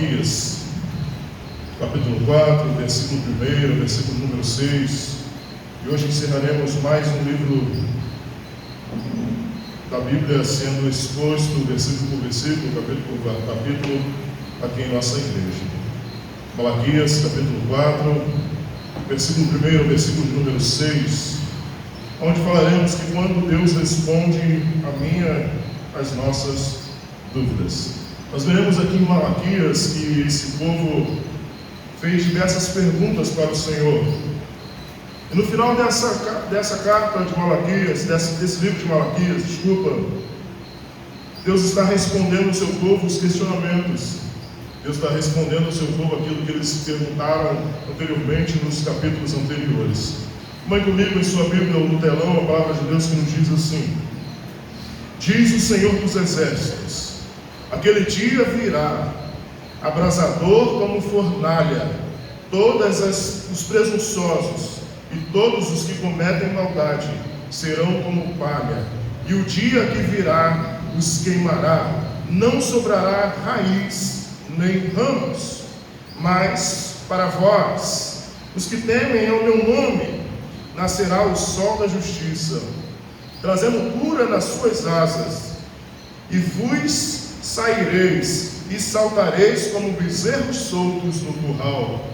Malaquias, capítulo 4, versículo 1, versículo número 6. E hoje encerraremos mais um livro da Bíblia sendo exposto versículo por versículo, capítulo por capítulo, aqui em nossa igreja. Malaquias, capítulo 4, versículo 1, versículo número 6, onde falaremos que quando Deus responde as nossas dúvidas. Nós veremos aqui em Malaquias que esse povo fez diversas perguntas para o Senhor. E no final dessa carta de Malaquias, desse livro de Malaquias, Deus está respondendo ao seu povo os questionamentos. Deus está respondendo ao seu povo aquilo que eles perguntaram anteriormente nos capítulos anteriores. Mãe comigo em sua Bíblia ou no telão a palavra de Deus que nos diz assim: diz o Senhor dos Exércitos, aquele dia virá, abrasador como fornalha, os presunçosos e todos os que cometem maldade serão como palha, e o dia que virá os queimará, não sobrará raiz nem ramos, mas para vós, os que temem ao meu nome, nascerá o sol da justiça, trazendo cura nas suas asas, e vos saireis e saltareis como bezerros soltos no curral.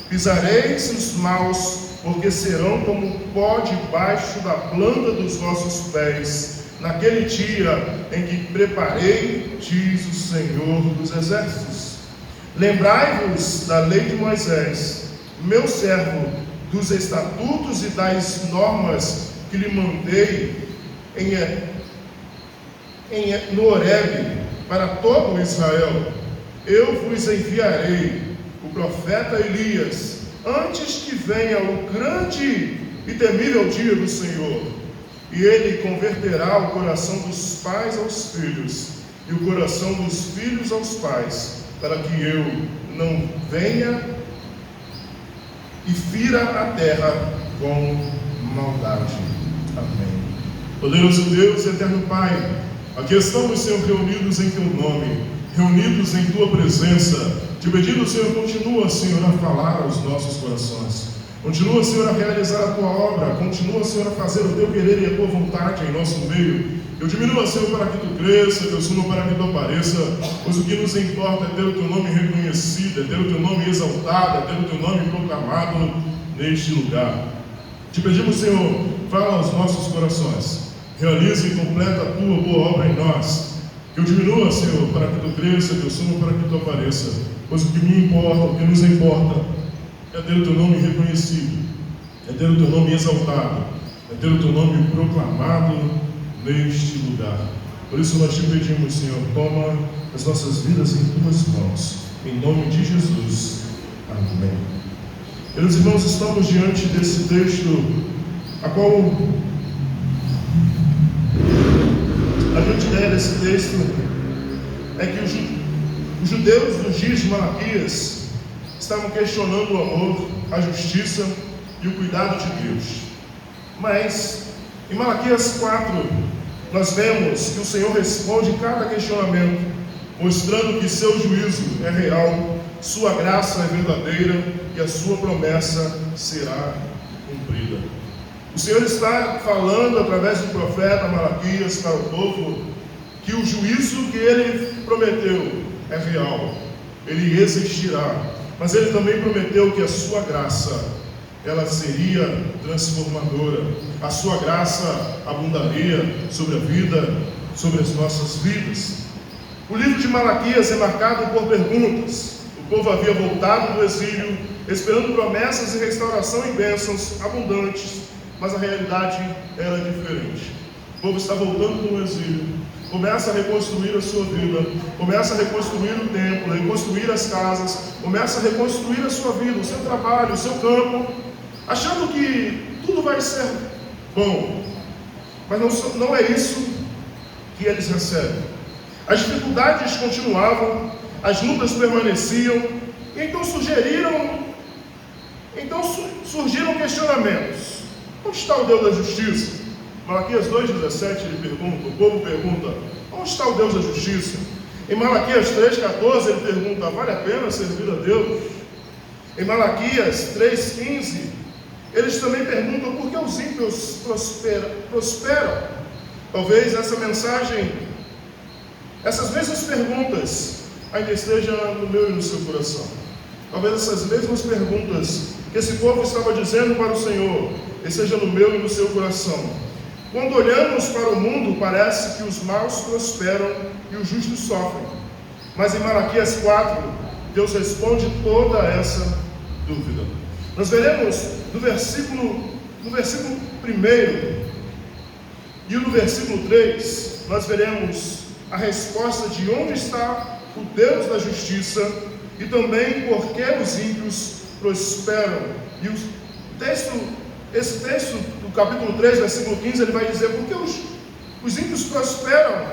Pisareis os maus, porque serão como pó debaixo da planta dos vossos pés, naquele dia em que preparei, diz o Senhor dos Exércitos. Lembrai-vos da lei de Moisés, meu servo, dos estatutos e das normas que lhe mandei no Horebe para todo Israel. Eu vos enviarei o profeta Elias, antes que venha o grande e temível dia do Senhor, e ele converterá o coração dos pais aos filhos, e o coração dos filhos aos pais, para que eu não venha e fira a terra com maldade. Amém. Poderoso Deus, eterno Pai, aqui estamos, Senhor, reunidos em Teu nome, reunidos em Tua presença, te pedindo, Senhor, continua, Senhor, a falar aos nossos corações, continua, Senhor, a realizar a Tua obra, continua, Senhor, a fazer o Teu querer e a Tua vontade em nosso meio. Eu diminua, Senhor, para que Tu cresça, eu sumo para que Tu apareça, pois o que nos importa é ter o Teu nome reconhecido, é ter o Teu nome exaltado, é ter o Teu nome proclamado neste lugar. Te pedimos, Senhor, fala aos nossos corações, realiza e completa a Tua boa obra em nós. Que eu diminua, Senhor, para que Tu cresça, que eu sumo para que Tu apareça, pois o que me importa, o que nos importa, é ter o Teu nome reconhecido, é ter o Teu nome exaltado, é ter o Teu nome proclamado neste lugar. Por isso nós te pedimos, Senhor, toma as nossas vidas em Tuas mãos, em nome de Jesus. Amém. Meus irmãos, estamos diante desse texto, a qual a grande ideia desse texto é que os judeus dos dias de Malaquias estavam questionando o amor, a justiça e o cuidado de Deus. Mas em Malaquias 4 nós vemos que o Senhor responde cada questionamento, mostrando que seu juízo é real, sua graça é verdadeira e a sua promessa será cumprida. O Senhor está falando através do profeta Malaquias para o povo que o juízo que Ele prometeu é real, Ele existirá, mas Ele também prometeu que a sua graça, ela seria transformadora, a sua graça abundaria sobre a vida, sobre as nossas vidas. O livro de Malaquias é marcado por perguntas. O povo havia voltado do exílio, esperando promessas e restauração e bênçãos abundantes, mas a realidade era diferente. O povo está voltando do exílio, começa a reconstruir a sua vida, começa a reconstruir o templo, reconstruir as casas, começa a reconstruir a sua vida, o seu trabalho, o seu campo, achando que tudo vai ser bom, mas não é isso que eles recebem. As dificuldades continuavam, as lutas permaneciam, e então surgiram questionamentos. Onde está o Deus da justiça? Malaquias 2,17 ele pergunta, o povo pergunta, onde está o Deus da justiça? Em Malaquias 3,14 ele pergunta: vale a pena servir a Deus? Em Malaquias 3,15 eles também perguntam por que os ímpios prosperam. Talvez essa mensagem, essas mesmas perguntas ainda estejam no meu e no seu coração. Talvez essas mesmas perguntas que esse povo estava dizendo para o Senhor estejam no meu e no seu coração. Quando olhamos para o mundo, parece que os maus prosperam e os justos sofrem. Mas em Malaquias 4, Deus responde toda essa dúvida. Nós veremos no versículo 1 e no versículo 3, nós veremos a resposta de onde está o Deus da justiça e também por que os ímpios prosperam. E esse texto do capítulo 3, versículo 15, ele vai dizer por que os ímpios prosperam.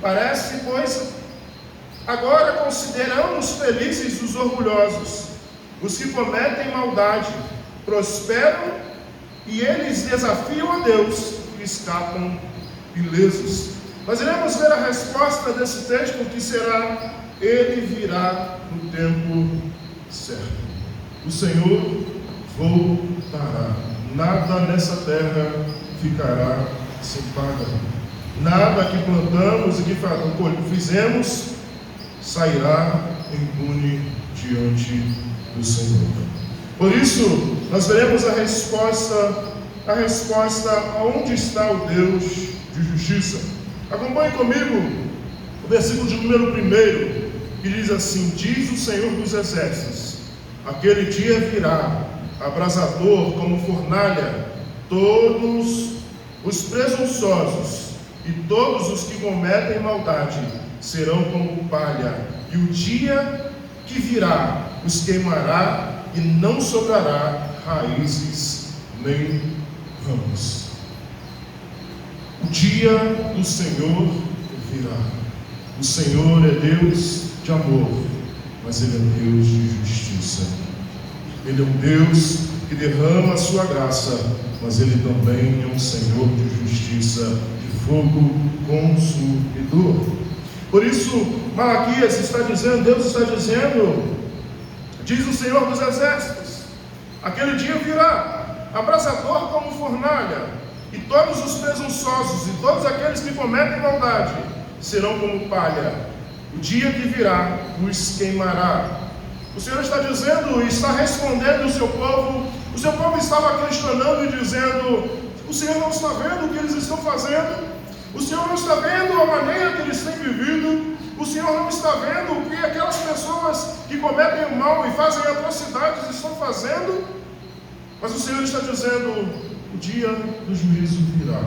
Parece, pois, agora consideramos felizes os orgulhosos, os que cometem maldade, prosperam e eles desafiam a Deus e escapam ilesos. Nós iremos ver a resposta desse texto, que será: ele virá no tempo certo. O Senhor voltará. Nada nessa terra ficará sem paga. Nada que plantamos e que fizemos sairá impune diante do Senhor. Por isso, nós veremos a resposta aonde está o Deus de justiça. Acompanhe comigo o versículo de número 1, que diz assim: diz o Senhor dos Exércitos, aquele dia virá, abrasador como fornalha, todos os presunçosos e todos os que cometem maldade serão como palha, e o dia que virá os queimará e não sobrará raízes nem ramos. O dia do Senhor virá. O Senhor é Deus de amor, mas Ele é Deus de justiça. Ele é um Deus que derrama a sua graça, mas Ele também é um Senhor de justiça, de fogo consumidor. Por isso, Malaquias está dizendo, Deus está dizendo, diz o Senhor dos Exércitos, aquele dia virá, abrasador como fornalha, e todos os presunçosos e todos aqueles que cometem maldade serão como palha. O dia que virá os queimará. O Senhor está dizendo e está respondendo o seu povo estava questionando e dizendo: o Senhor não está vendo o que eles estão fazendo? O Senhor não está vendo a maneira que eles têm vivido? O Senhor não está vendo o que aquelas pessoas que cometem o mal e fazem atrocidades estão fazendo? Mas o Senhor está dizendo: o dia do juízo virá.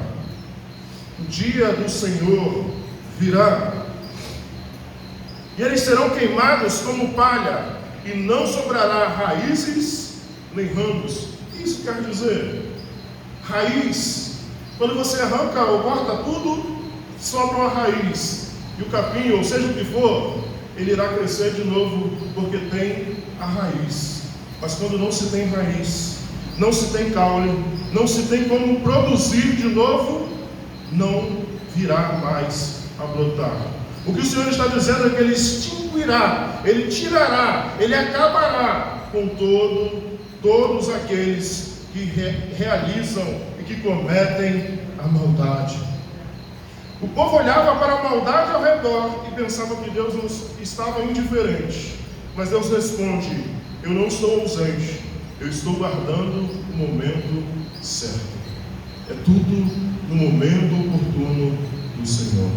O dia do Senhor virá. E eles serão queimados como palha, e não sobrará raízes nem ramos. O que isso quer dizer? Raiz, quando você arranca ou corta tudo, sobra uma raiz. E o capim, ou seja o que for, ele irá crescer de novo, porque tem a raiz. Mas quando não se tem raiz, não se tem caule, não se tem como produzir de novo, não virá mais a brotar. O que o Senhor está dizendo é que Ele extinguirá, Ele tirará, Ele acabará com todos aqueles que realizam e que cometem a maldade. O povo olhava para a maldade ao redor e pensava que Deus não estava indiferente. Mas Deus responde: eu não estou ausente, eu estou guardando o momento certo. É tudo no momento oportuno do Senhor.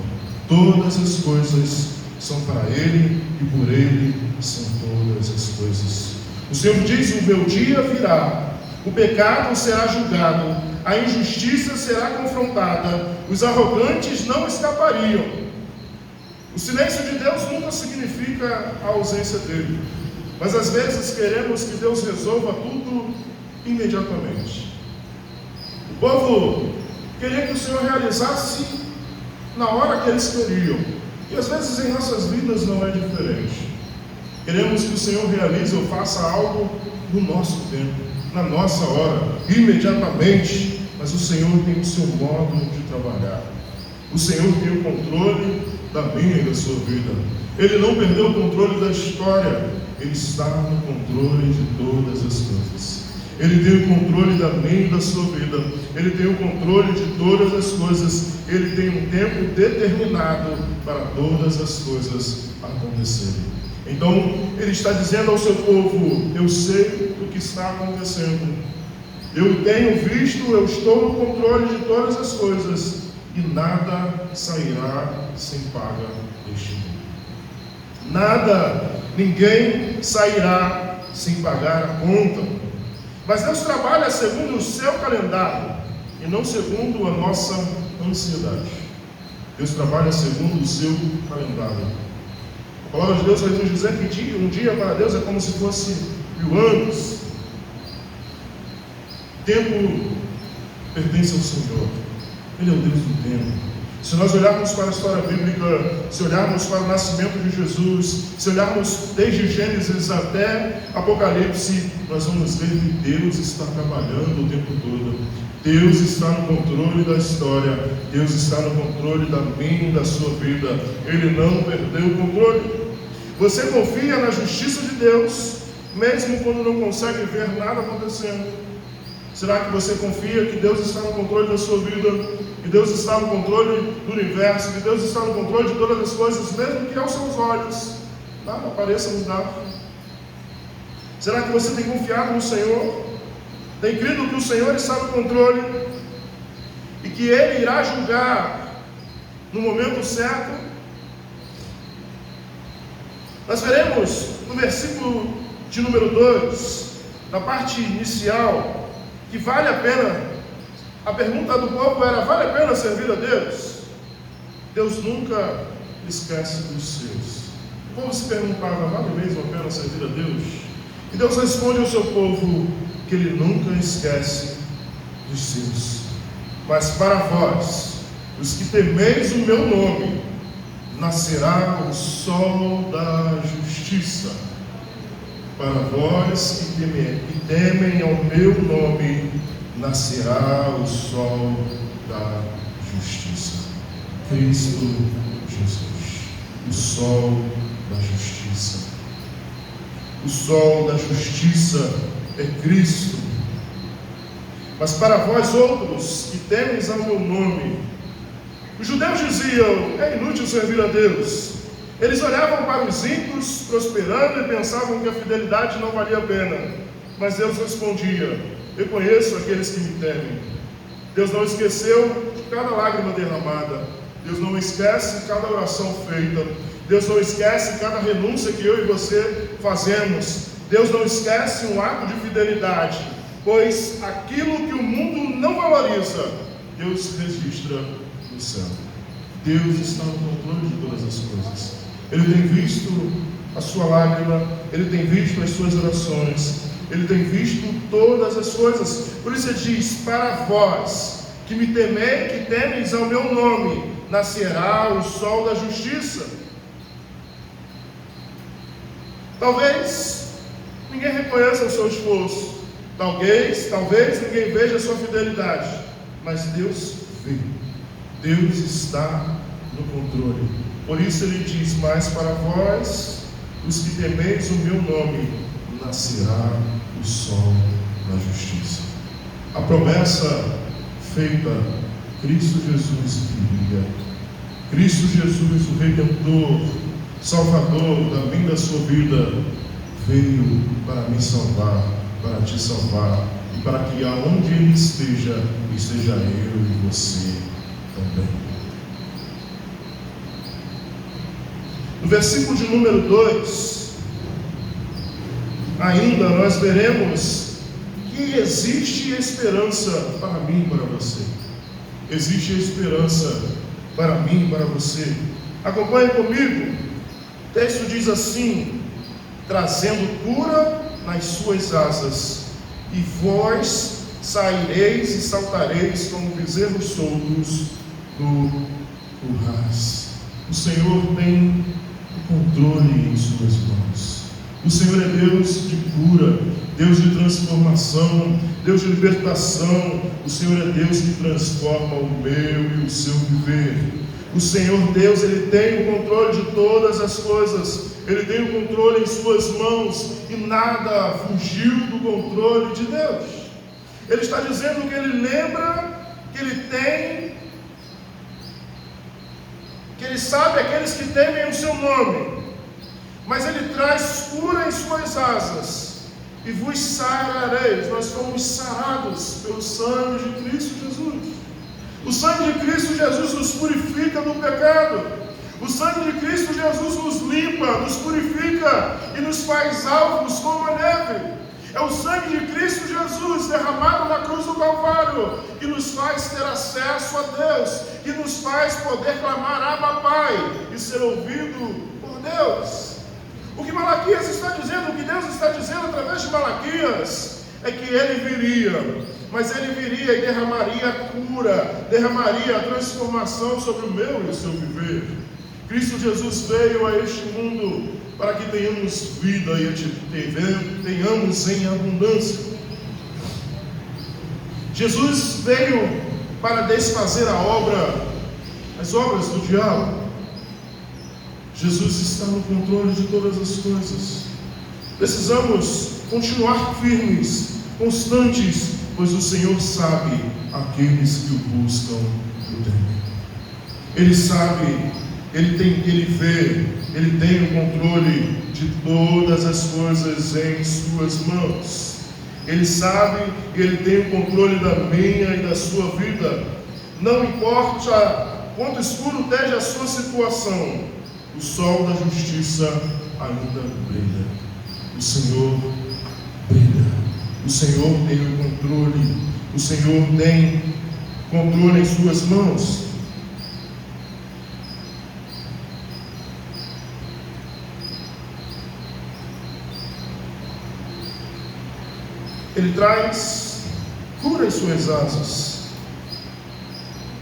Todas as coisas são para Ele e por Ele são todas as coisas. O Senhor diz: o meu dia virá, o pecado será julgado, a injustiça será confrontada, os arrogantes não escapariam. O silêncio de Deus nunca significa a ausência dele, mas às vezes queremos que Deus resolva tudo imediatamente. O povo queria que o Senhor realizasse na hora que eles queriam, e às vezes em nossas vidas não é diferente. Queremos que o Senhor realize ou faça algo no nosso tempo, na nossa hora, imediatamente, mas o Senhor tem o seu modo de trabalhar. O Senhor tem o controle da minha e da sua vida. Ele não perdeu o controle da história. Ele está no controle de todas as coisas. Ele tem o controle da mente da sua vida. Ele tem o controle de todas as coisas. Ele tem um tempo determinado para todas as coisas acontecerem. Então, ele está dizendo ao seu povo: eu sei o que está acontecendo. Eu tenho visto, eu estou no controle de todas as coisas. E nada sairá sem paga deste mundo. Nada, ninguém sairá sem pagar a conta. Mas Deus trabalha segundo o seu calendário e não segundo a nossa ansiedade. Deus trabalha segundo o seu calendário. A palavra de Deus vai nos dizer que um dia para Deus é como se fosse 1000 anos. Tempo pertence ao Senhor. Ele é o Deus do tempo. Se nós olharmos para a história bíblica, se olharmos para o nascimento de Jesus, se olharmos desde Gênesis até Apocalipse, nós vamos ver que Deus está trabalhando o tempo todo. Deus está no controle da história. Deus está no controle da minha e da sua vida. Ele não perdeu o controle. Você confia na justiça de Deus, mesmo quando não consegue ver nada acontecendo? Será que você confia que Deus está no controle da sua vida, que Deus está no controle do universo, que Deus está no controle de todas as coisas, mesmo que aos seus olhos nada pareça mudar? Será que você tem confiado no Senhor? Tem crido que o Senhor está no controle e que Ele irá julgar no momento certo? Nós veremos no versículo de número 2, na parte inicial, que vale a pena. A pergunta do povo era: vale a pena servir a Deus? Deus nunca esquece dos seus. O povo se perguntava: vale mesmo a pena servir a Deus? E Deus responde ao seu povo que Ele nunca esquece dos seus. Mas para vós, os que temeis o meu nome, nascerá o sol da justiça. Para vós que temem ao meu nome, nascerá o sol da justiça. Cristo Jesus, o sol da justiça. O sol da justiça é Cristo. Mas para vós outros que temeis ao meu nome, os judeus diziam: é inútil servir a Deus. Eles olhavam para os ímpios prosperando e pensavam que a fidelidade não valia a pena. Mas Deus respondia: eu conheço aqueles que me temem. Deus não esqueceu de cada lágrima derramada. Deus não esquece cada oração feita. Deus não esquece cada renúncia que eu e você fazemos. Deus não esquece um ato de fidelidade, pois aquilo que o mundo não valoriza, Deus registra no céu. Deus está no controle de todas as coisas. Ele tem visto a sua lágrima, Ele tem visto as suas orações, Ele tem visto todas as coisas. Por isso Ele diz: para vós que me temei, que temeis ao meu nome, nascerá o sol da justiça. Talvez ninguém reconheça o seu esforço, talvez ninguém veja a sua fidelidade, mas Deus vê. Deus está no controle. Por isso Ele diz: mas para vós, os que temeis o meu nome, nascerá o sol da justiça. A promessa feita, Cristo Jesus viria. Cristo Jesus, o Redentor, Salvador da minha e da sua vida, veio para me salvar, para te salvar, e para que aonde Ele esteja eu e você também. No versículo de número 2, ainda nós veremos que existe esperança para mim e para você. Existe esperança para mim e para você. Acompanhe comigo. O texto diz assim: trazendo cura nas suas asas, e vós saireis e saltareis como bezerros soltos do currais. O Senhor tem o controle em suas mãos. O Senhor é Deus de cura, Deus de transformação, Deus de libertação. O Senhor é Deus que transforma o meu e o seu viver. O Senhor Deus, Ele tem o controle de todas as coisas. Ele tem o controle em suas mãos e nada fugiu do controle de Deus. Ele está dizendo que Ele lembra, que Ele tem, que Ele sabe aqueles que temem o Seu nome, mas Ele traz cura em suas asas. E vos sarareis. Nós fomos sarados pelo sangue de Cristo Jesus. O sangue de Cristo Jesus nos purifica do pecado. O sangue de Cristo Jesus nos limpa, nos purifica e nos faz alvos como a neve. É o sangue de Cristo Jesus derramado na cruz do Calvário que nos faz ter acesso a Deus, que nos faz poder clamar Abba Pai e ser ouvido por Deus. O que Malaquias está dizendo, o que Deus está dizendo através de Malaquias, é que Ele viria, mas Ele viria e derramaria a cura, derramaria a transformação sobre o meu e o seu viver. Cristo Jesus veio a este mundo para que tenhamos vida e tenhamos em abundância. Jesus veio para desfazer as obras do diabo. Jesus está no controle de todas as coisas. Precisamos continuar firmes, constantes, pois o Senhor sabe aqueles que o buscam o temem. Ele sabe, Ele vê, Ele tem o controle de todas as coisas em suas mãos. Ele sabe e Ele tem o controle da minha e da sua vida. Não importa quanto escuro esteja a sua situação, o sol da justiça ainda brilha. O Senhor brilha. O Senhor tem o controle. O Senhor tem controle em suas mãos. Ele traz cura em suas asas.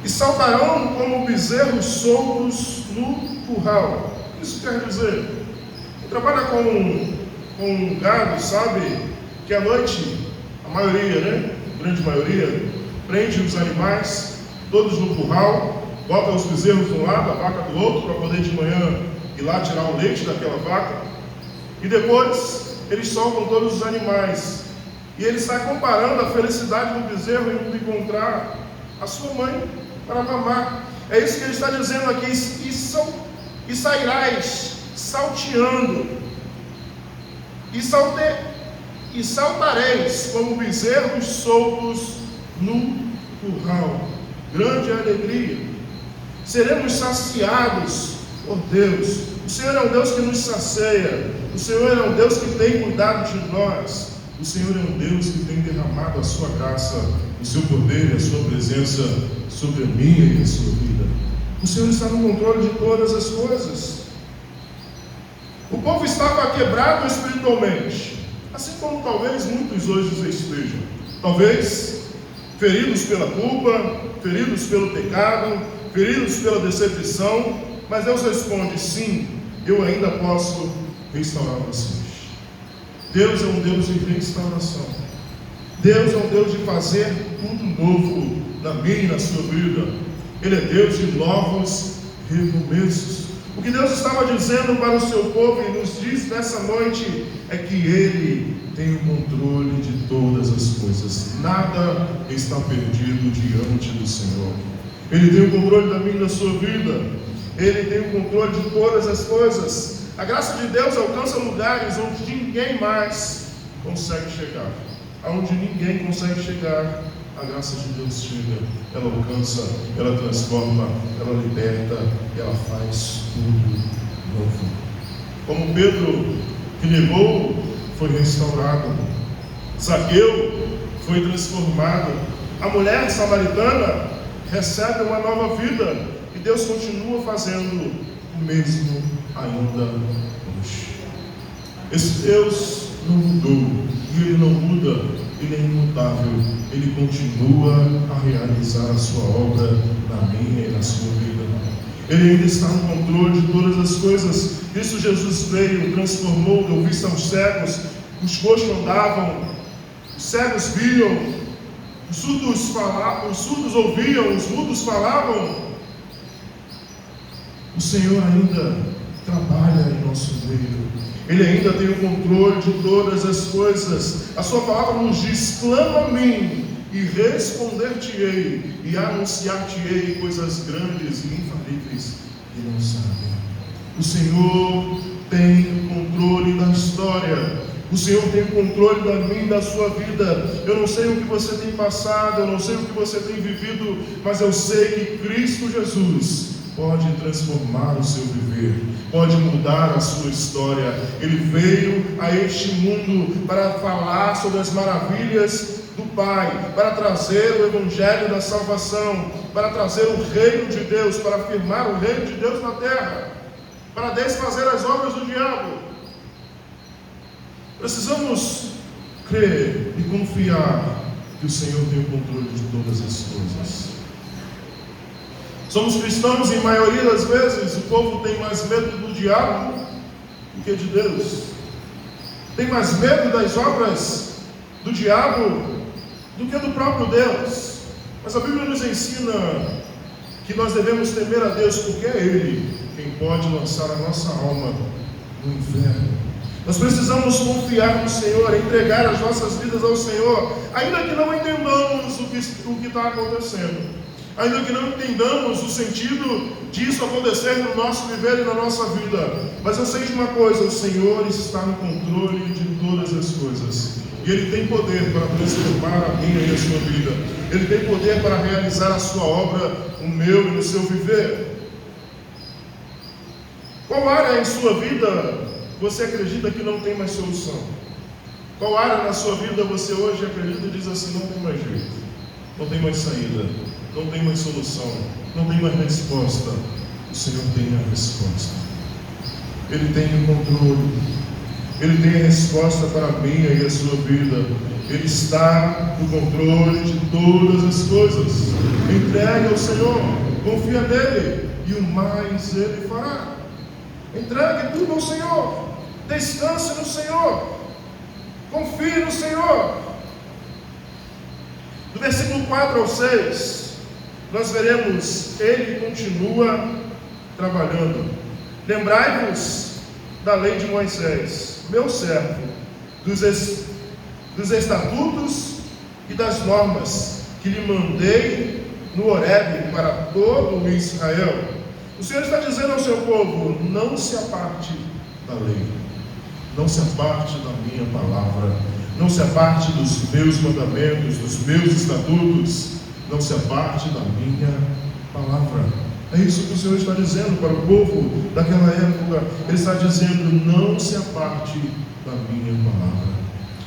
E saltarão como bezerros soltos no curral. O que isso quer dizer? Quem trabalha com gado sabe que à noite, a maioria, a grande maioria, prende os animais todos no curral, bota os bezerros de um lado, a vaca do outro, para poder de manhã ir lá tirar o leite daquela vaca, e depois eles soltam todos os animais. E ele está comparando a felicidade do bezerro em encontrar a sua mãe para mamar. É isso que ele está dizendo aqui. E sairás salteando, e saltareis como bezerros soltos no curral. Grande alegria. Seremos saciados por Deus. O Senhor é um Deus que nos sacia. O Senhor é um Deus que tem cuidado de nós. O Senhor é um Deus que tem derramado a sua graça, o seu poder e a sua presença sobre a minha e a sua vida. O Senhor está no controle de todas as coisas. O povo estava quebrado espiritualmente, assim como talvez muitos hoje estejam. Talvez feridos pela culpa, feridos pelo pecado, feridos pela decepção, mas Deus responde: sim, eu ainda posso restaurar vocês. Deus é um Deus de restauração. Deus é um Deus de fazer tudo novo na minha e na sua vida. Ele é Deus de novos recomeços. O que Deus estava dizendo para o seu povo e nos diz nessa noite é que Ele tem o controle de todas as coisas. Nada está perdido diante do Senhor. Ele tem o controle da minha e da sua vida. Ele tem o controle de todas as coisas. A graça de Deus alcança lugares onde ninguém mais consegue chegar. Aonde ninguém consegue chegar, a graça de Deus chega. Ela alcança, ela transforma, ela liberta e ela faz tudo novo. Como Pedro, que negou, foi restaurado. Zaqueu foi transformado. A mulher samaritana recebe uma nova vida. E Deus continua fazendo o mesmo ainda hoje. Esse Deus não mudou, e Ele não muda, Ele é imutável. Ele continua a realizar a sua obra na minha e na sua vida. Ele ainda está no controle de todas as coisas. Isso Jesus veio, transformou, deu vista aos cegos, os coxos andavam, os cegos viam, os surdos ouviam, os mudos falavam. O Senhor ainda trabalha em nosso meio. Ele ainda tem o controle de todas as coisas. A sua palavra nos diz: clama a mim e responder-te-ei e anunciar-te-ei coisas grandes e infalíveis que não sabem. O Senhor tem o controle da história. O Senhor tem o controle da minha e da sua vida. Eu não sei o que você tem passado, eu não sei o que você tem vivido, mas eu sei que Cristo Jesus pode transformar o seu viver, pode mudar a sua história. Ele veio a este mundo para falar sobre as maravilhas do Pai, para trazer o Evangelho da salvação, para trazer o reino de Deus, para afirmar o reino de Deus na terra, para desfazer as obras do diabo. Precisamos crer e confiar que o Senhor tem o controle de todas as coisas. Somos cristãos e, a maioria das vezes, o povo tem mais medo do diabo do que de Deus. Tem mais medo das obras do diabo do que do próprio Deus. Mas a Bíblia nos ensina que nós devemos temer a Deus, porque é Ele quem pode lançar a nossa alma no inferno. Nós precisamos confiar no Senhor, entregar as nossas vidas ao Senhor, ainda que não entendamos o que está acontecendo, ainda que não entendamos o sentido disso acontecer no nosso viver e na nossa vida. Mas eu sei de uma coisa: o Senhor está no controle de todas as coisas, e Ele tem poder para transformar a minha e a sua vida. Ele tem poder para realizar a sua obra, o meu e no seu viver. Qual área em sua vida você acredita que não tem mais solução? Qual área na sua vida você hoje acredita e diz assim: não tem mais jeito, não tem mais saída, não tem mais solução, não tem mais resposta? O Senhor tem a resposta. Ele tem o controle. Ele tem a resposta para a minha e a sua vida. Ele está no controle de todas as coisas. Entregue ao Senhor, confia nele, e o mais Ele fará. Entregue tudo ao Senhor, descanse no Senhor, confie no Senhor. Do versículo 4 ao 6, nós veremos: Ele continua trabalhando. Lembrai-vos da lei de Moisés, meu servo, dos estatutos e das normas que lhe mandei no Horebe para todo o Israel. O Senhor está dizendo ao seu povo: não se aparte da lei, não se aparte da minha palavra, não se aparte dos meus mandamentos, dos meus estatutos, não se aparte da minha palavra. É isso que o Senhor está dizendo para o povo daquela época. Ele está dizendo: não se aparte da minha palavra.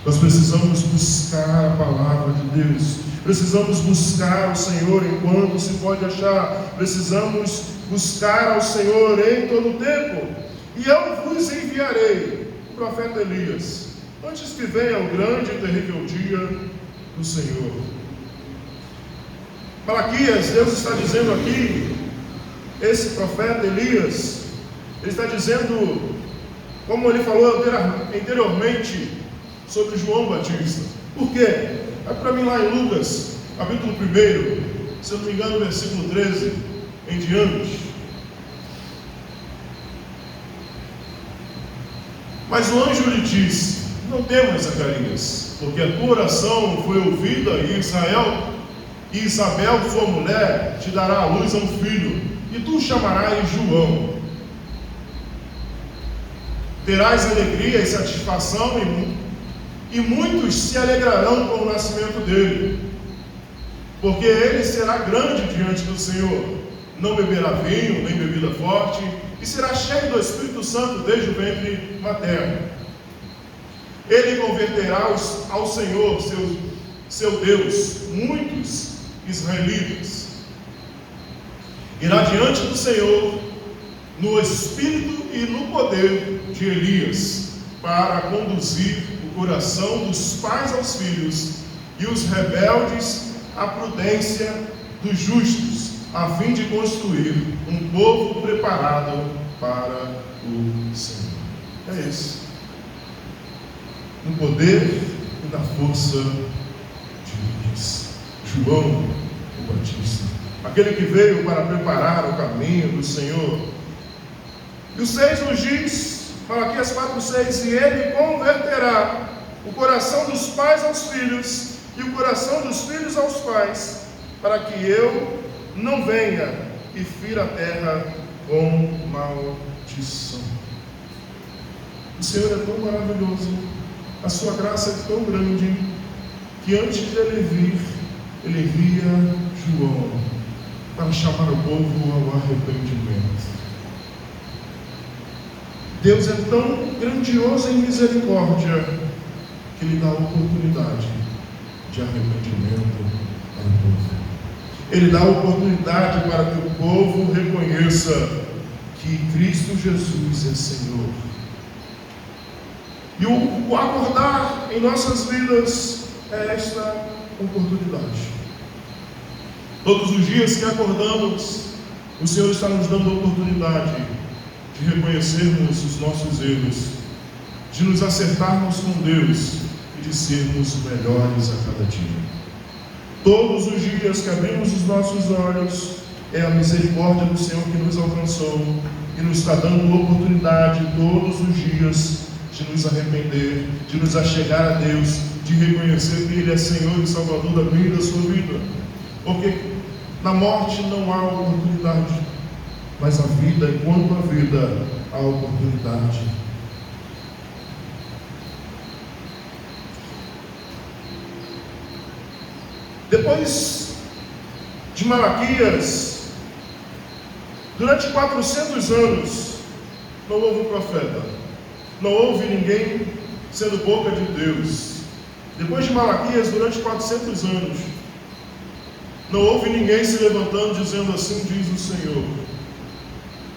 Nós precisamos buscar a palavra de Deus, precisamos buscar o Senhor enquanto se pode achar, precisamos buscar ao Senhor em todo o tempo. E eu vos enviarei o profeta Elias, antes que venha o grande e terrível dia do Senhor. Malaquias, Deus está dizendo aqui, esse profeta Elias, ele está dizendo, como ele falou anteriormente, sobre João Batista. Por quê? Vai para mim lá em Lucas, capítulo 1, se eu não me engano, versículo 13 em diante. Mas o anjo lhe disse: não temas, Zacarias, porque a tua oração foi ouvida, e Isabel, sua mulher, te dará à luz a um filho, e tu o chamarás João. Terás alegria e satisfação, e muitos se alegrarão com o nascimento dele, porque ele será grande diante do Senhor. Não beberá vinho, nem bebida forte, e será cheio do Espírito Santo desde o ventre materno. Ele converterá ao Senhor, seu Deus, muitos israelitas. Irá diante do Senhor no espírito e no poder de Elias, para conduzir o coração dos pais aos filhos e os rebeldes à prudência dos justos, a fim de construir um povo preparado para o Senhor. É isso. No poder e na força de Elias. João o Batista, aquele que veio para preparar o caminho do Senhor. E o 6 nos diz, Malaquias 4:6, e ele converterá o coração dos pais aos filhos e o coração dos filhos aos pais, para que eu não venha e fira a terra com maldição. O Senhor é tão maravilhoso, a sua graça é tão grande, que antes de ele vir, ele envia João para chamar o povo ao arrependimento. Deus é tão grandioso em misericórdia que Ele dá a oportunidade de arrependimento para o povo. Ele dá a oportunidade para que o povo reconheça que Cristo Jesus é Senhor. E o acordar em nossas vidas é esta oportunidade. Todos os dias que acordamos, o Senhor está nos dando a oportunidade de reconhecermos os nossos erros, de nos acertarmos com Deus e de sermos melhores a cada dia. Todos os dias que abrimos os nossos olhos, é a misericórdia do Senhor que nos alcançou e nos está dando a oportunidade todos os dias de nos arrepender, de nos achegar a Deus, de reconhecer que Ele é Senhor e Salvador da minha e da sua vida. Porque na morte não há oportunidade, mas a vida, enquanto a vida, há oportunidade. Depois de Malaquias, durante 400 anos, não houve um profeta, não houve ninguém sendo boca de Deus. Depois de Malaquias, durante 400 anos, não houve ninguém se levantando dizendo assim diz o Senhor.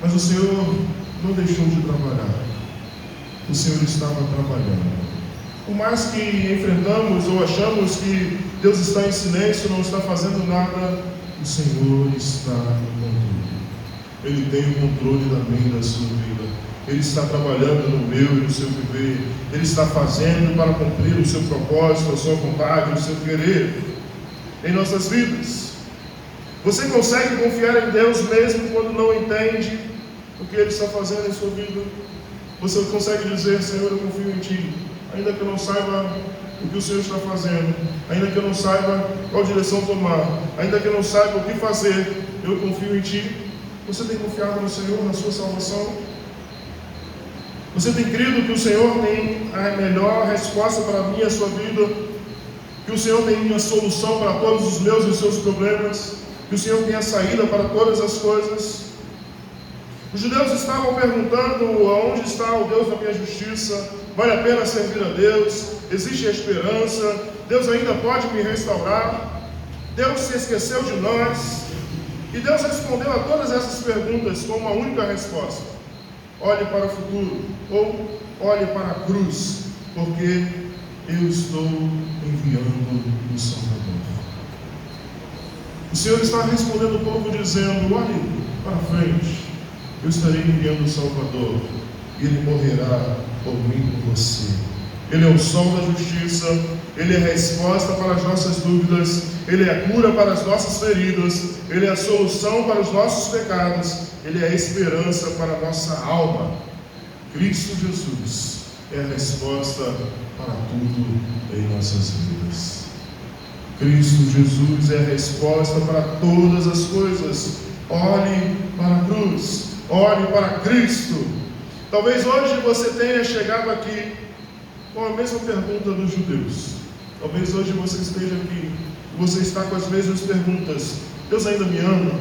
Mas o Senhor não deixou de trabalhar. O Senhor estava trabalhando. Por mais que enfrentamos ou achamos que Deus está em silêncio, não está fazendo nada, o Senhor está no controle. Ele tem o controle da minha e da sua vida. Ele está trabalhando no meu e no seu viver. Ele está fazendo para cumprir o seu propósito, a sua vontade, o seu querer em nossas vidas. Você consegue confiar em Deus mesmo quando não entende o que Ele está fazendo em sua vida? Você consegue dizer, Senhor, eu confio em Ti, ainda que eu não saiba o que o Senhor está fazendo, ainda que eu não saiba qual direção tomar, ainda que eu não saiba o que fazer, eu confio em Ti. Você tem confiado no Senhor, na sua salvação? Você tem crido que o Senhor tem a melhor resposta para a minha e a sua vida? Que o Senhor tem a solução para todos os meus e os seus problemas? Que o Senhor tem a saída para todas as coisas? Os judeus estavam perguntando, aonde está o Deus da minha justiça? Vale a pena servir a Deus? Existe esperança? Deus ainda pode me restaurar? Deus se esqueceu de nós? E Deus respondeu a todas essas perguntas com uma única resposta: olhe para o futuro, ou olhe para a cruz, porque eu estou enviando o Salvador. O Senhor está respondendo o povo dizendo: olhe para frente, eu estarei enviando o Salvador, e Ele morrerá por mim e por você. Ele é o sol da justiça, Ele é a resposta para as nossas dúvidas, Ele é a cura para as nossas feridas, Ele é a solução para os nossos pecados, Ele é a esperança para a nossa alma. Cristo Jesus é a resposta para tudo em nossas vidas. Cristo Jesus é a resposta para todas as coisas. Olhe para a cruz, olhe para Cristo. Talvez hoje você tenha chegado aqui com a mesma pergunta dos judeus. Talvez hoje você esteja aqui, você está com as mesmas perguntas. Deus ainda me ama?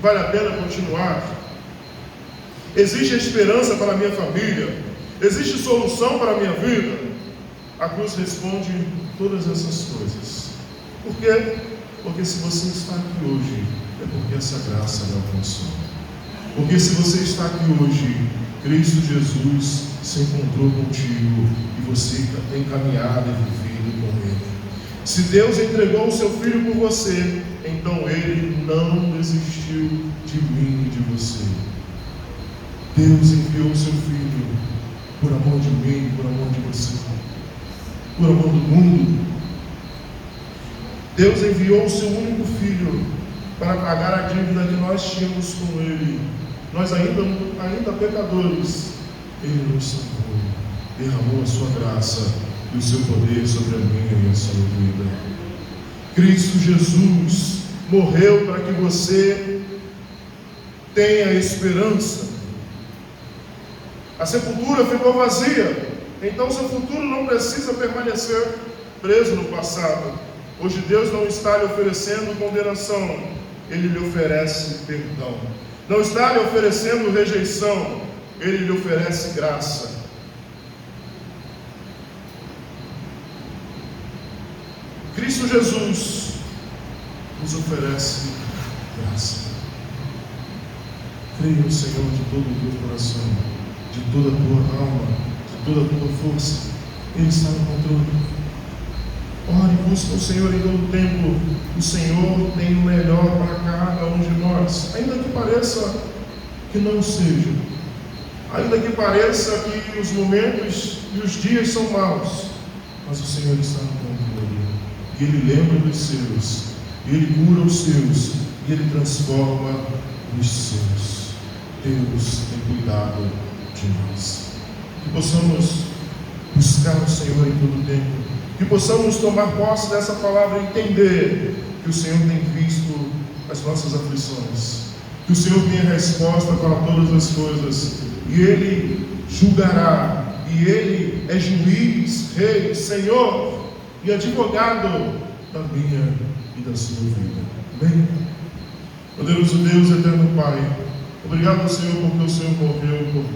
Vale a pena continuar? Existe esperança para a minha família? Existe solução para a minha vida? A cruz responde todas essas coisas. Por quê? Porque se você está aqui hoje, é porque essa graça lhe alcançou. Porque se você está aqui hoje, Cristo Jesus se encontrou contigo e você tem caminhado e vivido com Ele. Se Deus entregou o seu Filho por você, então Ele não desistiu de mim e de você. Deus enviou o seu Filho por amor de mim, por amor de você, por amor do mundo. Deus enviou o seu único Filho para pagar a dívida que nós tínhamos com Ele. nós ainda pecadores, Ele nos salvou, derramou a sua graça e o seu poder sobre a minha e a sua vida. Cristo Jesus morreu para que você tenha esperança. A sepultura ficou vazia, então seu futuro não precisa permanecer preso no passado. Hoje Deus não está lhe oferecendo condenação, Ele lhe oferece perdão. Não está lhe oferecendo rejeição, Ele lhe oferece graça. Cristo Jesus nos oferece graça. Creia no Senhor de todo o teu coração, de toda a tua alma, de toda a tua força. Ele está no controle. Ore e busque o Senhor em todo tempo. O Senhor tem o melhor para cada um de nós, ainda que pareça que não seja, ainda que pareça que os momentos e os dias são maus, mas o Senhor está no controle. E Ele lembra dos seus, e Ele cura os seus, e Ele transforma os seus. Deus tem cuidado de nós. Que possamos buscar o Senhor em todo tempo, que possamos tomar posse dessa palavra e entender que o Senhor tem visto as nossas aflições, que o Senhor tem a resposta para todas as coisas, e Ele julgará, e Ele é juiz, rei, Senhor e advogado da minha e da sua vida. Amém? Poderoso Deus, eterno Pai, obrigado, Senhor, porque o Senhor morreu por nós.